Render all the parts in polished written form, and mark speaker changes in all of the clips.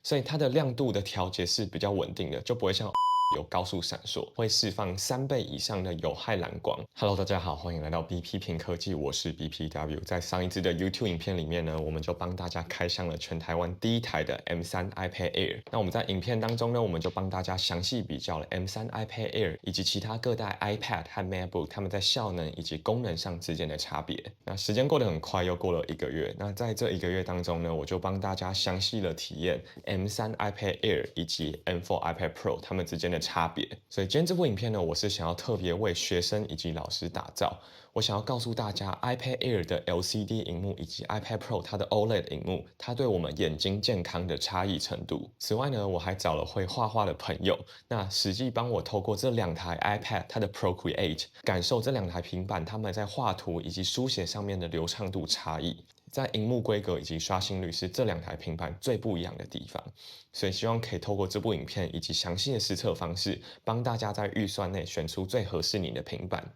Speaker 1: 所以它的亮度的调节是比较稳定的，就不会像有高速闪烁，会释放3倍以上的有害蓝光。Hello，大家好，欢迎来到 BP 屏科技，我是 BPW。在上一支的 YouTube 影片里面呢，我们就帮大家开箱了全台湾第一台的 M3 iPad Air。那我们在影片当中呢，我们就帮大家详细比较了 M3 iPad Air 以及其他各代 iPad 和 MacBook 它们在效能以及功能上之间的差别。那时间过得很快，又过了1个月。那在这1个月当中呢，我就帮大家详细的体验 M3 iPad Air 以及 M4 iPad Pro 它们之间的差别。所以今天这部影片呢，我是想要特别为学生以及老师打造。我想要告诉大家 iPad Air 的 LCD 荧幕以及 iPad Pro 它的 OLED 荧幕，它对我们眼睛健康的差异程度。此外呢，我还找了会画画的朋友，那实际帮我透过这2台 iPad 它的 Procreate 感受这2台平板它们在画图以及书写上面的流畅度差异。在荧幕规格以及刷新率是这2台平板最不一样的地方，所以希望可以透过这部影片以及详细的实测方式，帮大家在预算内选出最合适你的平板。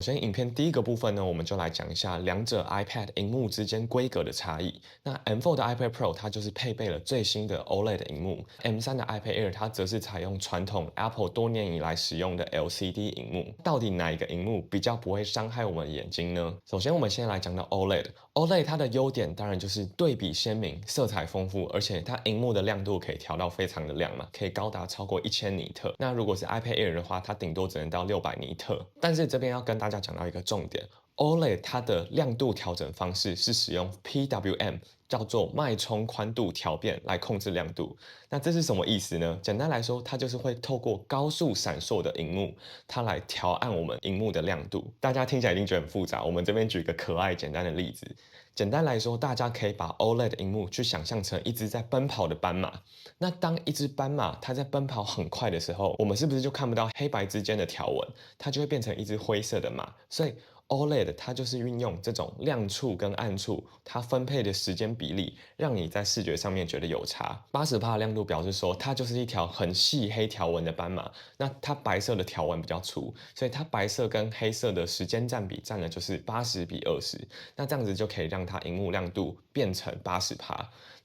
Speaker 1: 首先，影片第一个部分呢，我们就来讲一下两者 iPad 荧幕之间规格的差异。那 M4 的 iPad Pro 它就是配备了最新的 OLED 荧幕，M3 的 iPad Air 它则是采用传统 Apple 多年以来使用的 LCD 荧幕。到底哪一个荧幕比较不会伤害我们的眼睛呢？首先，我们先来讲到 OLED。OLED 它的优点当然就是对比鲜明、色彩丰富，而且它荧幕的亮度可以调到非常的亮嘛，可以高达超过1000尼特。那如果是 iPad Air 的话，它顶多只能到600尼特。但是这边要跟大家讲到一个重点。OLED 它的亮度调整方式是使用 PWM， 叫做脉冲宽度调变来控制亮度。那这是什么意思呢？简单来说，它就是会透过高速闪烁的荧幕，它来调暗我们荧幕的亮度。大家听起来一定觉得很复杂，我们这边举个可爱简单的例子。简单来说，大家可以把 OLED 荧幕去想象成一只在奔跑的斑马。那当一只斑马它在奔跑很快的时候，我们是不是就看不到黑白之间的条纹？它就会变成一只灰色的马。所以OLED 它就是运用这种亮处跟暗处，它分配的时间比例，让你在视觉上面觉得有差。80%的亮度表示说，它就是一条很细黑条纹的斑马。那它白色的条纹比较粗，所以它白色跟黑色的时间占比占了就是80:20。那这样子就可以让它荧幕亮度变成80%。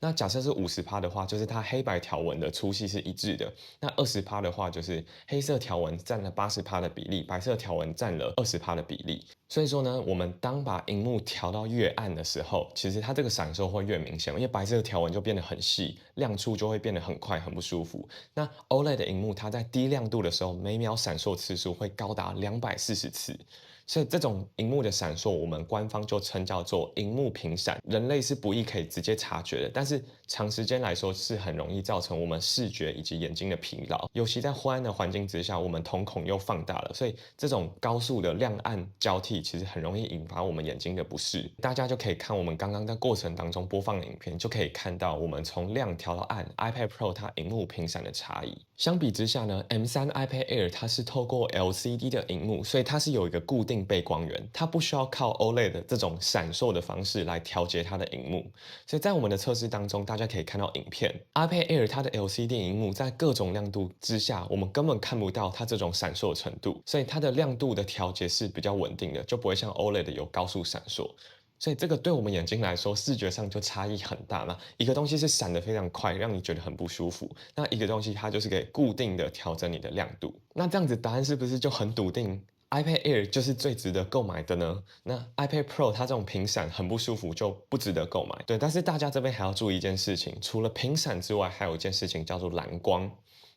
Speaker 1: 那假设是50%的话，就是它黑白条纹的粗细是一致的。那20%的话，就是黑色条纹占了80%的比例，白色条纹占了20%的比例。所以说呢，我们当把荧幕调到越暗的时候，其实它这个闪烁会越明显，因为白色的条纹就变得很细，亮处就会变得很快，很不舒服。那 OLED 的荧幕它在低亮度的时候，每秒闪烁次数会高达240次。所以这种荧幕的闪烁，我们官方就称叫做荧幕频闪。人类是不易可以直接察觉的，但是长时间来说是很容易造成我们视觉以及眼睛的疲劳。尤其在昏暗的环境之下，我们瞳孔又放大了，所以这种高速的亮暗交替，其实很容易引发我们眼睛的不适。大家就可以看我们刚刚在过程当中播放的影片，就可以看到我们从亮调到暗 iPad Pro 它荧幕频闪的差异。相比之下呢，M3 iPad Air 它是透过 LCD 的荧幕，所以它是有一个固定背光源，它不需要靠 OLED 这种闪烁的方式来调节它的荧幕。所以在我们的测试当中，大家可以看到影片 iPad Air 它的 LCD 荧幕在各种亮度之下，我们根本看不到它这种闪烁程度，所以它的亮度的调节是比较稳定的，就不会像 OLED 有高速闪烁。所以这个对我们眼睛来说，视觉上就差异很大嘛。一个东西是闪得非常快，让你觉得很不舒服；那一个东西它就是可以固定的调整你的亮度。那这样子答案是不是就很笃定？iPad Air 就是最值得购买的呢？那 iPad Pro 它这种频闪很不舒服，就不值得购买。对，但是大家这边还要注意一件事情，除了频闪之外，还有一件事情叫做蓝光。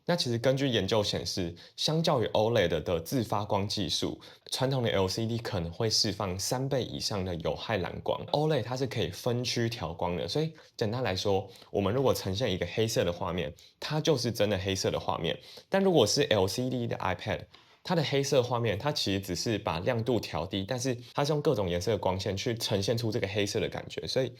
Speaker 1: 那其实根据研究显示，相较于 OLED 的自发光技术，传统的 LCD 可能会释放3倍以上的有害蓝光。OLED 它是可以分区调光的，所以简单来说，我们如果呈现一个黑色的画面，它就是真的黑色的画面。但如果是 LCD 的 iPad，它的黑色画面，它其实只是把亮度调低，但是它是用各种颜色的光线去呈现出这个黑色的感觉，所以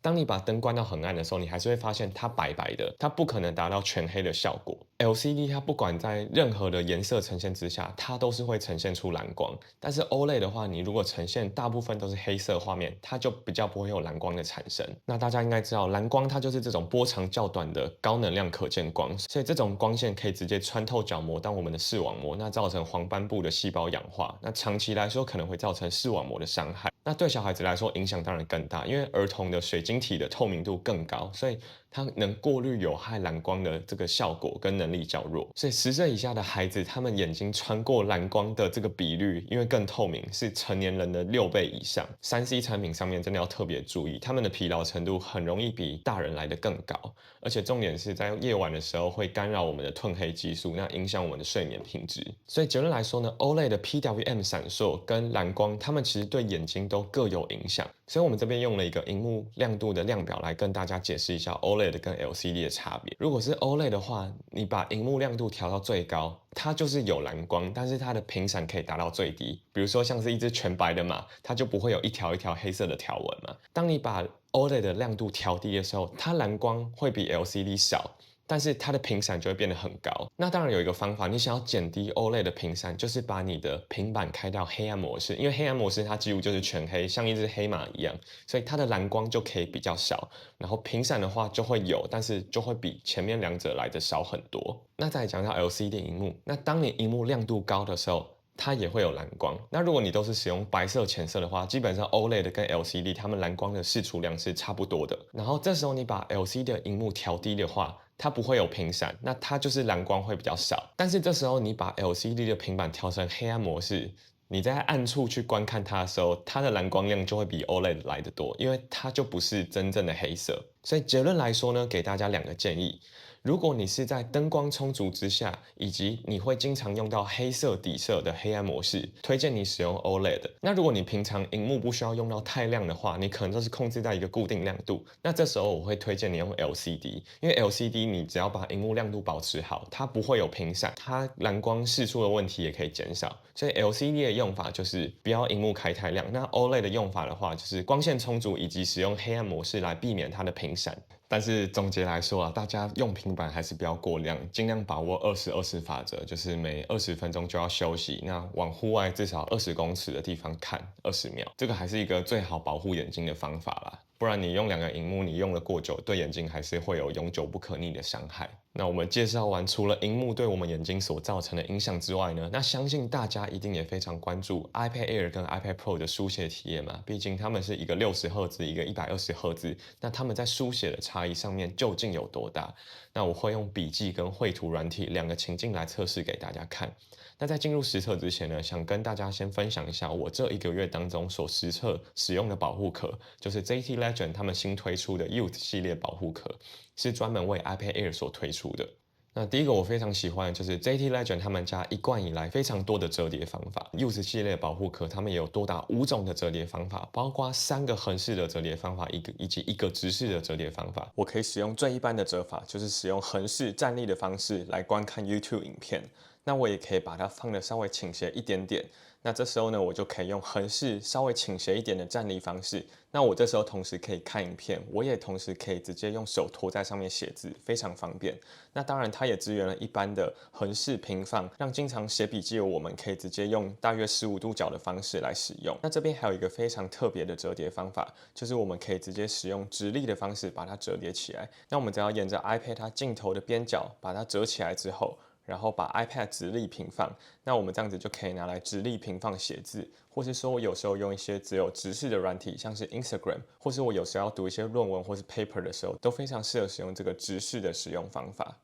Speaker 1: 当你把灯关到很暗的时候，你还是会发现它白白的，它不可能达到全黑的效果。LCD 它不管在任何的颜色呈现之下，它都是会呈现出蓝光。但是 OLED 的话，你如果呈现大部分都是黑色画面，它就比较不会有蓝光的产生。那大家应该知道，蓝光它就是这种波长较短的高能量可见光，所以这种光线可以直接穿透角膜当我们的视网膜，那造成黄斑部的细胞氧化，那长期来说可能会造成视网膜的伤害。那对小孩子来说影响当然更大，因为儿童的水晶体的透明度更高，所以它能过滤有害蓝光的这个效果跟能力较弱。所以10岁以下的孩子，他们眼睛穿过蓝光的这个比率，因为更透明，是成年人的6倍以上。3C 产品上面真的要特别注意，他们的疲劳程度很容易比大人来的更高，而且重点是在夜晚的时候会干扰我们的褪黑激素，那影响我们的睡眠品质。所以结论来说呢，OLED 的 PWM 闪烁跟蓝光，它们其实对眼睛都各有影响。所以我们这边用了一个荧幕亮度的量表来跟大家解释一下 OLED 跟 LCD 的差别。如果是 OLED 的话，你把荧幕亮度调到最高，它就是有蓝光，但是它的频闪可以达到最低。比如说像是一只全白的马，它就不会有一条一条黑色的条纹嘛。当你把 OLED 的亮度调低的时候，它蓝光会比 LCD 少，但是它的频闪就会变得很高。那当然有一个方法，你想要减低 OLED 的频闪，就是把你的平板开到黑暗模式，因为黑暗模式它几乎就是全黑，像一只黑马一样，所以它的蓝光就可以比较少，然后频闪的话就会有，但是就会比前面两者来的少很多。那再来讲到 LCD 荧幕，那当你荧幕亮度高的时候，它也会有蓝光。那如果你都是使用白色、浅色的话，基本上 OLED 跟 LCD 它们蓝光的释出量是差不多的。然后这时候你把 LCD 的荧幕调低的话，它不会有频闪，那它就是蓝光会比较少。但是这时候你把 LCD 的平板调成黑暗模式，你在暗处去观看它的时候，它的蓝光量就会比 OLED 来得多，因为它就不是真正的黑色。所以结论来说呢，给大家2个建议。如果你是在灯光充足之下，以及你会经常用到黑色底色的黑暗模式，推荐你使用 OLED。那如果你平常荧幕不需要用到太亮的话，你可能都是控制在一个固定亮度，那这时候我会推荐你用 LCD， 因为 LCD 你只要把荧幕亮度保持好，它不会有频闪，它蓝光释出的问题也可以减少。所以 LCD 的用法就是不要荧幕开太亮，那 OLED 的用法的话，就是光线充足以及使用黑暗模式来避免它的频闪。但是总结来说啊，大家用平板还是不要过量，尽量把握20-20法则，就是每20分钟就要休息，那往户外至少20公尺的地方看20秒，这个还是一个最好保护眼睛的方法啦。不然你用2个荧幕，你用了过久，对眼睛还是会有永久不可逆的伤害。那我们介绍完除了荧幕对我们眼睛所造成的影响之外呢，那相信大家一定也非常关注 iPad Air 跟 iPad Pro 的书写体验嘛，毕竟他们是一个60赫兹，一个120赫兹，那他们在书写的差异上面究竟有多大？那我会用笔记跟绘图软体2个情境来测试给大家看。那在进入实测之前呢，想跟大家先分享一下我这1个月当中所实测使用的保护壳，就是 JT Legend 他们新推出的 Youth 系列保护壳，是专门为 iPad Air 所推出的。那第一个我非常喜欢的就是 JT Legend 他们家一贯以来非常多的折叠方法 ，Youth 系列保护壳他们也有多达5种的折叠方法，包括3个横式的折叠方法，以及1个直式的折叠方法。我可以使用最一般的折法，就是使用横式站立的方式来观看 YouTube 影片。那我也可以把它放得稍微倾斜一点点，那这时候呢，我就可以用横式稍微倾斜一点的站立方式。那我这时候同时可以看影片，我也同时可以直接用手托在上面写字，非常方便。那当然，它也支援了一般的横式平放，让经常写笔记的我们可以直接用大约15度角的方式来使用。那这边还有一个非常特别的折叠方法，就是我们可以直接使用直立的方式把它折叠起来。那我们只要沿着 iPad 它镜头的边角把它折起来之后，然后把 iPad 直立平放，那我们这样子就可以拿来直立平放写字，或是说我有时候用一些只有直视的软体，像是 Instagram， 或是我有时候要读一些论文或是 paper 的时候，都非常适合使用这个直视的使用方法。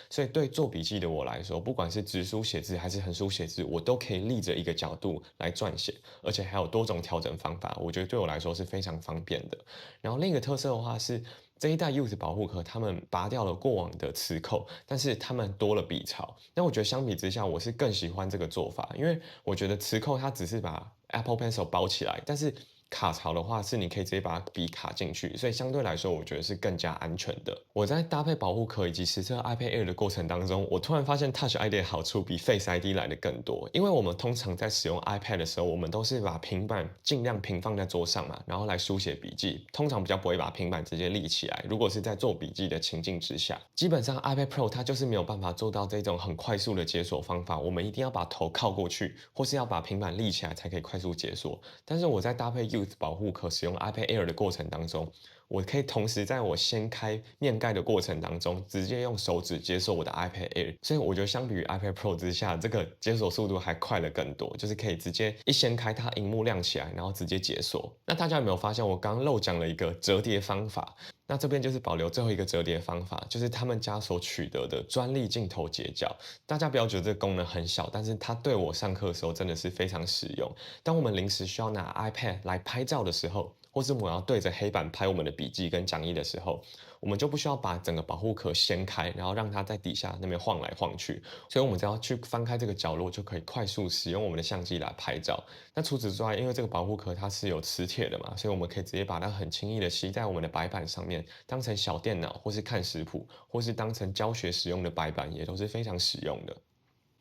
Speaker 1: 所以对做笔记的我来说，不管是直书写字还是横书写字，我都可以立着一个角度来撰写，而且还有多种调整方法，我觉得对我来说是非常方便的。然后另一个特色的话是，这一代 Youth 保护壳，他们拔掉了过往的磁扣，但是他们多了笔槽。那我觉得相比之下，我是更喜欢这个做法，因为我觉得磁扣它只是把 Apple Pencil 包起来，但是卡槽的话是你可以直接把笔卡进去，所以相对来说我觉得是更加安全的。我在搭配保护壳以及实测 iPad Air 的过程当中，我突然发现 Touch ID 的好处比 Face ID 来的更多。因为我们通常在使用 iPad 的时候，我们都是把平板尽量平放在桌上嘛，然后来书写笔记，通常比较不会把平板直接立起来。如果是在做笔记的情境之下，基本上 iPad Pro 它就是没有办法做到这种很快速的解锁方法，我们一定要把头靠过去，或是要把平板立起来才可以快速解锁。但是我在搭配 Bluetooth 保护壳使用 iPad Air 的过程当中，我可以同时在我掀开面盖的过程当中，直接用手指解锁我的 iPad Air，所以我觉得相比于 iPad Pro 之下，这个解锁速度还快了更多，就是可以直接一掀开它荧幕亮起来，然后直接解锁。那大家有没有发现我刚刚漏讲了一个折叠方法？那这边就是保留最后一个折叠方法，就是他们家所取得的专利镜头截角。大家不要觉得这个功能很小，但是它对我上课的时候真的是非常实用。当我们临时需要拿 iPad 来拍照的时候，或是我要对着黑板拍我们的笔记跟讲义的时候，我们就不需要把整个保护壳掀开，然后让它在底下那边晃来晃去。所以我们只要去翻开这个角落，就可以快速使用我们的相机来拍照。那除此之外，因为这个保护壳它是有磁铁的嘛，所以我们可以直接把它很轻易的吸在我们的白板上面，当成小电脑，或是看食谱，或是当成教学使用的白板，也都是非常实用的。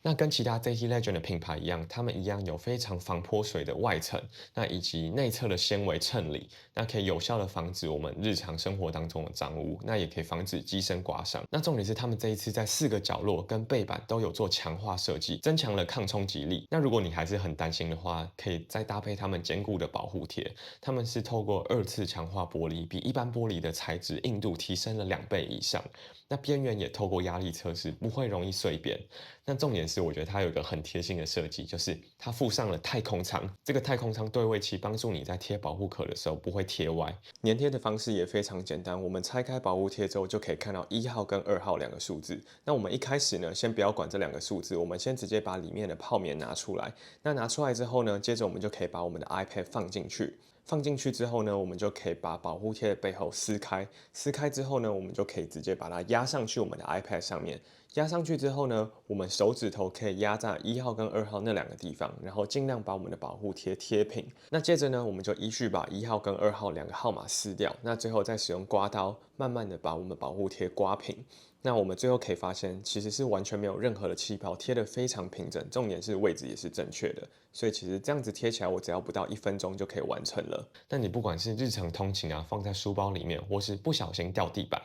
Speaker 1: 那跟其他 ZT Legend 的品牌一样，他们一样有非常防泼水的外层，那以及内侧的纤维衬里，那可以有效的防止我们日常生活当中的脏污，那也可以防止机身刮伤。那重点是他们这一次在4个角落跟背板都有做强化设计，增强了抗冲击力。那如果你还是很担心的话，可以再搭配他们坚固的保护贴，他们是透过2次强化玻璃，比一般玻璃的材质硬度提升了2倍以上。那边缘也透过压力测试，不会容易碎边。那重点是，我觉得它有一个很贴心的设计，就是它附上了太空舱。这个太空舱对位器帮助你在贴保护壳的时候不会贴歪。粘贴的方式也非常简单，我们拆开保护贴之后就可以看到1号跟2号2个数字。那我们一开始呢，先不要管这2个数字，我们先直接把里面的泡棉拿出来。那拿出来之后呢，接着我们就可以把我们的 iPad 放进去。放进去之后呢，我们就可以把保护贴的背后撕开。撕开之后呢，我们就可以直接把它压上去我们的 iPad 上面。压上去之后呢，我们手指头可以压在1号跟2号那2个地方，然后尽量把我们的保护贴贴平。那接着呢，我们就依序把1号跟2号2个号码撕掉。那最后再使用刮刀，慢慢的把我们保护贴刮平。那我们最后可以发现，其实是完全没有任何的气泡，贴得非常平整，重点是位置也是正确的，所以其实这样子贴起来，我只要不到1分钟就可以完成了。那你不管是日常通勤啊，放在书包里面，或是不小心掉地板，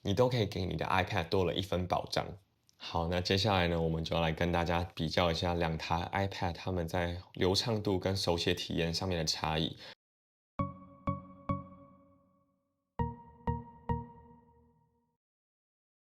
Speaker 1: 你都可以给你的 iPad 多了一分保障。好，那接下来呢，我们就要来跟大家比较一下2台 iPad 它们在流畅度跟手写体验上面的差异。